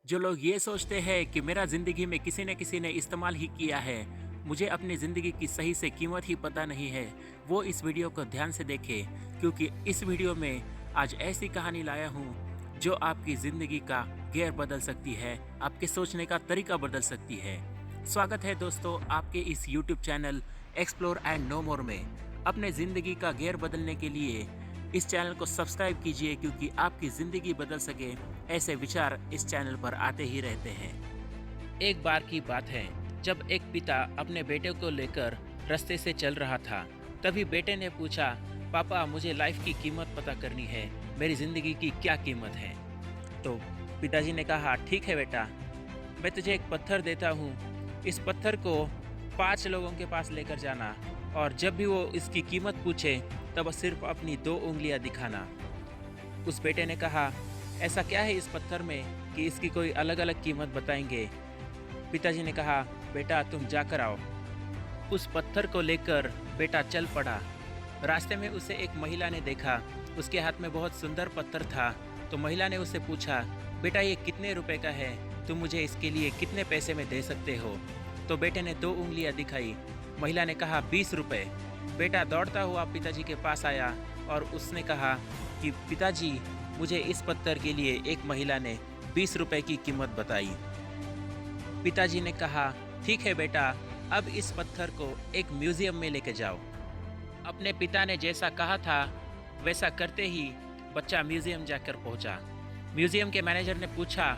जो लोग ये सोचते हैं कि मेरा ज़िंदगी में किसी न किसी ने इस्तेमाल ही किया है, मुझे अपनी ज़िंदगी की सही से कीमत ही पता नहीं है, वो इस वीडियो को ध्यान से देखें क्योंकि इस वीडियो में आज ऐसी कहानी लाया हूँ जो आपकी ज़िंदगी का गेयर बदल सकती है, आपके सोचने का तरीका बदल सकती है। स्वागत है दोस्तों आपके इस YouTube channel explore and know more में। अपने ज़िंदगी का गेयर बदलने के लिए इस चैनल को सब्सक्राइब कीजिए क्योंकि आपकी ज़िंदगी बदल सके ऐसे विचार इस चैनल पर आते ही रहते हैं। एक बार की बात है जब एक पिता अपने बेटे को लेकर रास्ते से चल रहा था। तभी बेटे ने पूछा, पापा मुझे लाइफ की कीमत पता करनी है, मेरी ज़िंदगी की क्या कीमत है। तो पिताजी ने कहा, ठीक है बेटा, मैं तुझे एक पत्थर देता हूँ, इस पत्थर को 5 लोगों के पास लेकर जाना और जब भी वो इसकी कीमत पूछे तब सिर्फ अपनी 2 उंगलियां दिखाना। उस बेटे ने कहा, ऐसा क्या है इस पत्थर में कि इसकी कोई अलग अलग कीमत बताएंगे। पिताजी ने कहा, बेटा तुम जाकर आओ। उस पत्थर को लेकर बेटा चल पड़ा। रास्ते में उसे एक महिला ने देखा, उसके हाथ में बहुत सुंदर पत्थर था। तो महिला ने उससे पूछा, बेटा ये कितने रुपए का है, तुम मुझे इसके लिए कितने पैसे में दे सकते हो। तो बेटे ने 2 उंगलियां दिखाई। महिला ने कहा, 20 रुपये। बेटा दौड़ता हुआ पिताजी के पास आया और उसने कहा कि पिताजी मुझे इस पत्थर के लिए एक महिला ने 20 रुपये की कीमत बताई। पिताजी ने कहा, ठीक है बेटा, अब इस पत्थर को एक म्यूजियम में लेके जाओ। अपने पिता ने जैसा कहा था वैसा करते ही बच्चा म्यूजियम जाकर पहुंचा। म्यूजियम के मैनेजर ने पूछा,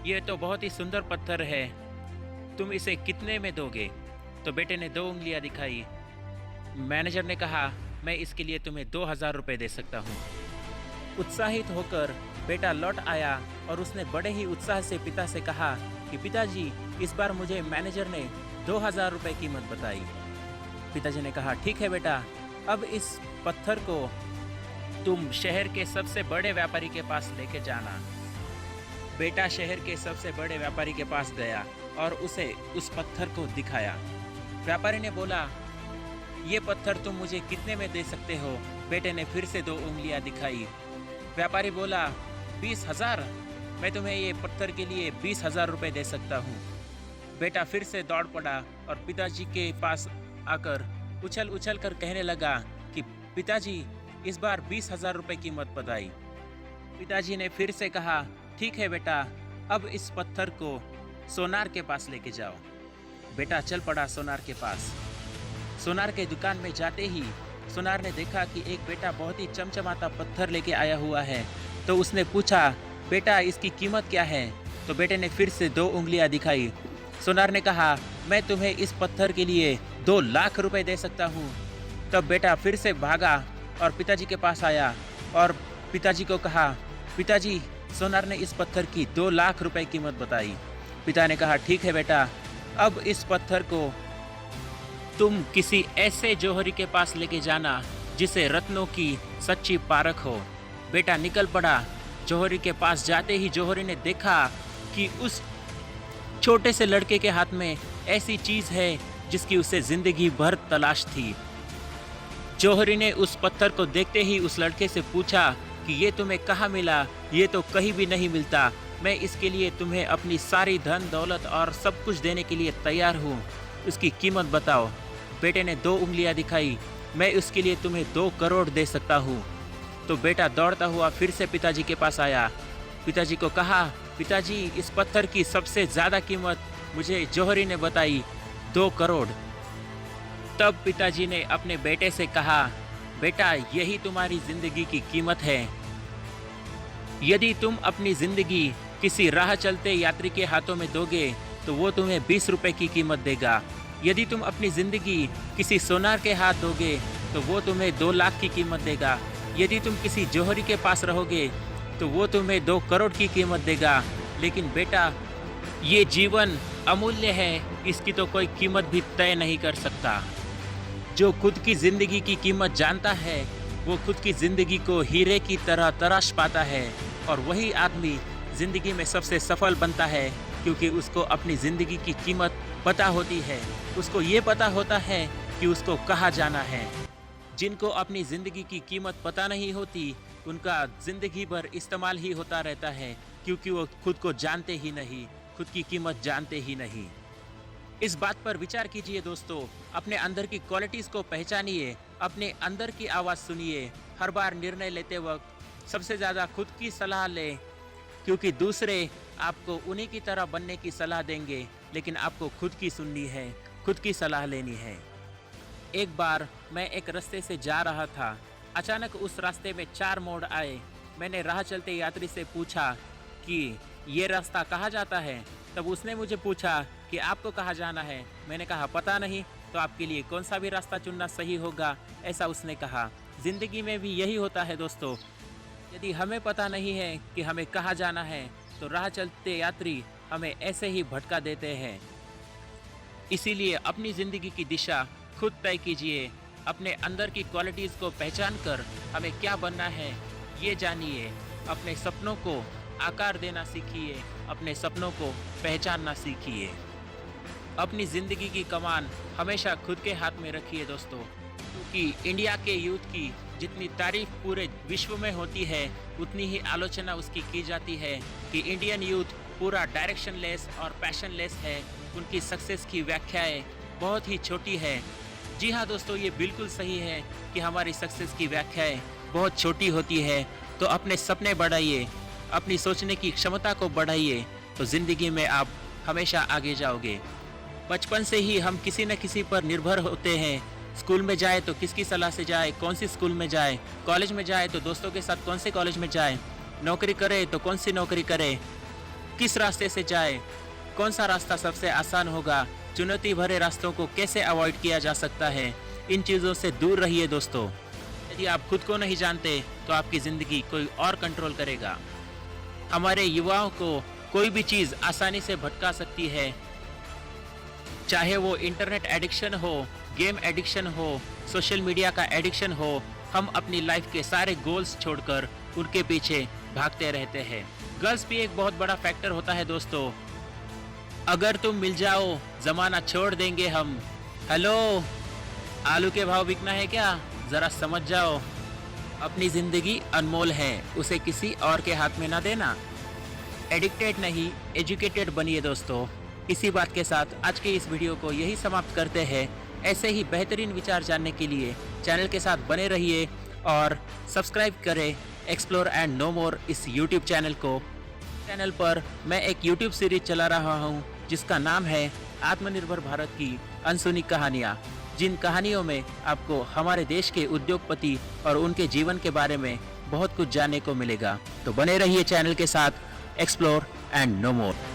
ये तो बहुत ही सुंदर पत्थर है, तुम इसे कितने में दोगे। तो बेटे ने 2 उंगलियां दिखाई। मैनेजर ने कहा, मैं इसके लिए तुम्हें 2000 रुपये दे सकता हूँ। उत्साहित होकर बेटा लौट आया और उसने बड़े ही उत्साह से पिता से कहा कि पिताजी इस बार मुझे मैनेजर ने 2000 रुपये कीमत बताई। पिताजी ने कहा, ठीक है बेटा, अब इस पत्थर को तुम शहर के सबसे बड़े व्यापारी के पास लेके जाना। बेटा शहर के सबसे बड़े व्यापारी के पास गया और उसे उस पत्थर को दिखाया। व्यापारी ने बोला, ये पत्थर तुम मुझे कितने में दे सकते हो। बेटे ने फिर से 2 उंगलियां दिखाई। व्यापारी बोला, 20,000, मैं तुम्हें ये पत्थर के लिए 20,000 रुपये दे सकता हूँ। बेटा फिर से दौड़ पड़ा और पिताजी के पास आकर उछल उछल कर कहने लगा कि पिताजी इस बार 20,000 रुपये कीमत बताई। पिताजी ने फिर से कहा, ठीक है बेटा, अब इस पत्थर को सोनार के पास लेके जाओ। बेटा चल पड़ा सोनार के पास। सोनार के दुकान में जाते ही सोनार ने देखा कि एक बेटा बहुत ही चमचमाता पत्थर लेके आया हुआ है। तो उसने पूछा, बेटा इसकी कीमत क्या है। तो बेटे ने फिर से 2 उंगलियां दिखाई। सोनार ने कहा, मैं तुम्हें इस पत्थर के लिए 2 लाख रुपए दे सकता हूँ। तब बेटा फिर से भागा और पिताजी के पास आया और पिताजी को कहा, पिताजी सोनार ने इस पत्थर की 2 लाख रुपए कीमत बताई। पिता ने कहा, ठीक है बेटा, अब इस पत्थर को तुम किसी ऐसे जौहरी के पास लेके जाना जिसे रत्नों की सच्ची पारख हो। बेटा निकल पड़ा। जौहरी के पास जाते ही जौहरी ने देखा कि उस छोटे से लड़के के हाथ में ऐसी चीज है जिसकी उसे जिंदगी भर तलाश थी। जौहरी ने उस पत्थर को देखते ही उस लड़के से पूछा कि ये तुम्हें कहाँ मिला, ये तो कहीं भी नहीं मिलता, मैं इसके लिए तुम्हें अपनी सारी धन दौलत और सब कुछ देने के लिए तैयार हूँ, उसकी कीमत बताओ। बेटे ने 2 उंगलियां दिखाई। मैं उसके लिए तुम्हें 2 करोड़ दे सकता हूँ। तो बेटा दौड़ता हुआ फिर से पिताजी के पास आया। पिताजी को कहा, पिताजी इस पत्थर की सबसे ज़्यादा कीमत मुझे जौहरी ने बताई, 2 करोड़। तब पिताजी ने अपने बेटे से कहा, बेटा यही तुम्हारी ज़िंदगी की कीमत है। यदि तुम अपनी ज़िंदगी किसी राह चलते यात्री के हाथों में दोगे तो वो तुम्हें 20 रुपये की कीमत देगा। यदि तुम अपनी ज़िंदगी किसी सोनार के हाथ दोगे तो वो तुम्हें 2 लाख की कीमत देगा। यदि तुम किसी जौहरी के पास रहोगे तो वो तुम्हें 2 करोड़ की कीमत देगा। लेकिन बेटा ये जीवन अमूल्य है, इसकी तो कोई कीमत भी तय नहीं कर सकता। जो खुद की ज़िंदगी की कीमत जानता है वो खुद की ज़िंदगी को हीरे की तरह तराश पाता है और वही आदमी ज़िंदगी में सबसे सफल बनता है क्योंकि उसको अपनी ज़िंदगी की कीमत पता होती है। उसको ये पता होता है कि उसको कहाँ जाना है। जिनको अपनी ज़िंदगी की कीमत पता नहीं होती उनका ज़िंदगी भर इस्तेमाल ही होता रहता है। क्योंकि वो खुद को जानते ही नहीं, खुद की कीमत जानते ही नहीं। इस बात पर विचार कीजिए दोस्तों, अपने अंदर की क्वालिटीज़ को पहचानिए, अपने अंदर की आवाज़ सुनिए। हर बार निर्णय लेते वक्त सबसे ज़्यादा खुद की सलाह लें, क्योंकि दूसरे आपको उन्हीं की तरह बनने की सलाह देंगे, लेकिन आपको खुद की सुननी है, खुद की सलाह लेनी है। एक बार मैं एक रास्ते से जा रहा था, अचानक उस रास्ते में 4 मोड़ आए। मैंने राह चलते यात्री से पूछा कि ये रास्ता कहाँ जाता है? तब उसने मुझे पूछा कि आपको कहाँ जाना है? मैंने कहा पता नहीं। तो आपके लिए कौन सा भी रास्ता चुनना सही होगा, ऐसा उसने कहा। ज़िंदगी में भी यही होता है दोस्तों, यदि हमें पता नहीं है कि हमें कहाँ जाना है तो राह चलते यात्री हमें ऐसे ही भटका देते हैं। इसीलिए अपनी ज़िंदगी की दिशा खुद तय कीजिए। अपने अंदर की क्वालिटीज़ को पहचान कर हमें क्या बनना है ये जानिए। अपने सपनों को आकार देना सीखिए, अपने सपनों को पहचानना सीखिए। अपनी ज़िंदगी की कमान हमेशा खुद के हाथ में रखिए दोस्तों, क्योंकि इंडिया के यूथ की जितनी तारीफ पूरे विश्व में होती है, उतनी ही आलोचना उसकी की जाती है कि इंडियन यूथ पूरा डायरेक्शनलेस और पैशनलेस है। उनकी सक्सेस की व्याख्याएं बहुत ही छोटी है। जी हाँ दोस्तों, ये बिल्कुल सही है कि हमारी सक्सेस की व्याख्याएं बहुत छोटी होती है। तो अपने सपने बढ़ाइए, अपनी सोचने की क्षमता को बढ़ाइए, तो ज़िंदगी में आप हमेशा आगे जाओगे। बचपन से ही हम किसी न किसी पर निर्भर होते हैं। स्कूल में जाए तो किसकी सलाह से जाए, कौन सी स्कूल में जाए, कॉलेज में जाए तो दोस्तों के साथ कौन से कॉलेज में जाए, नौकरी करे तो कौन सी नौकरी करे, किस रास्ते से जाए, कौन सा रास्ता सबसे आसान होगा, चुनौती भरे रास्तों को कैसे अवॉइड किया जा सकता है। इन चीज़ों से दूर रहिए दोस्तों। यदि आप खुद को नहीं जानते तो आपकी ज़िंदगी कोई और कंट्रोल करेगा। हमारे युवाओं को कोई भी चीज़ आसानी से भटका सकती है, चाहे वो इंटरनेट एडिक्शन हो, गेम एडिक्शन हो, सोशल मीडिया का एडिक्शन हो। हम अपनी लाइफ के सारे गोल्स छोड़कर उनके पीछे भागते रहते हैं। गर्ल्स भी एक बहुत बड़ा फैक्टर होता है दोस्तों। अगर तुम मिल जाओ ज़माना छोड़ देंगे हम। हेलो, आलू के भाव बिकना है क्या? ज़रा समझ जाओ। अपनी ज़िंदगी अनमोल है, उसे किसी और के हाथ में ना देना। एडिक्टेड नहीं, एजुकेटेड बनिए दोस्तों। इसी बात के साथ आज के इस वीडियो को यही समाप्त करते हैं। ऐसे ही बेहतरीन विचार जानने के लिए चैनल के साथ बने रहिए और सब्सक्राइब करें एक्सप्लोर एंड नो मोर इस यूट्यूब चैनल को। चैनल पर मैं एक यूट्यूब सीरीज चला रहा हूँ जिसका नाम है आत्मनिर्भर भारत की अनसुनी कहानियाँ, जिन कहानियों में आपको हमारे देश के उद्योगपति और उनके जीवन के बारे में बहुत कुछ जानने को मिलेगा। तो बने रहिए चैनल के साथ एक्सप्लोर एंड नो मोर।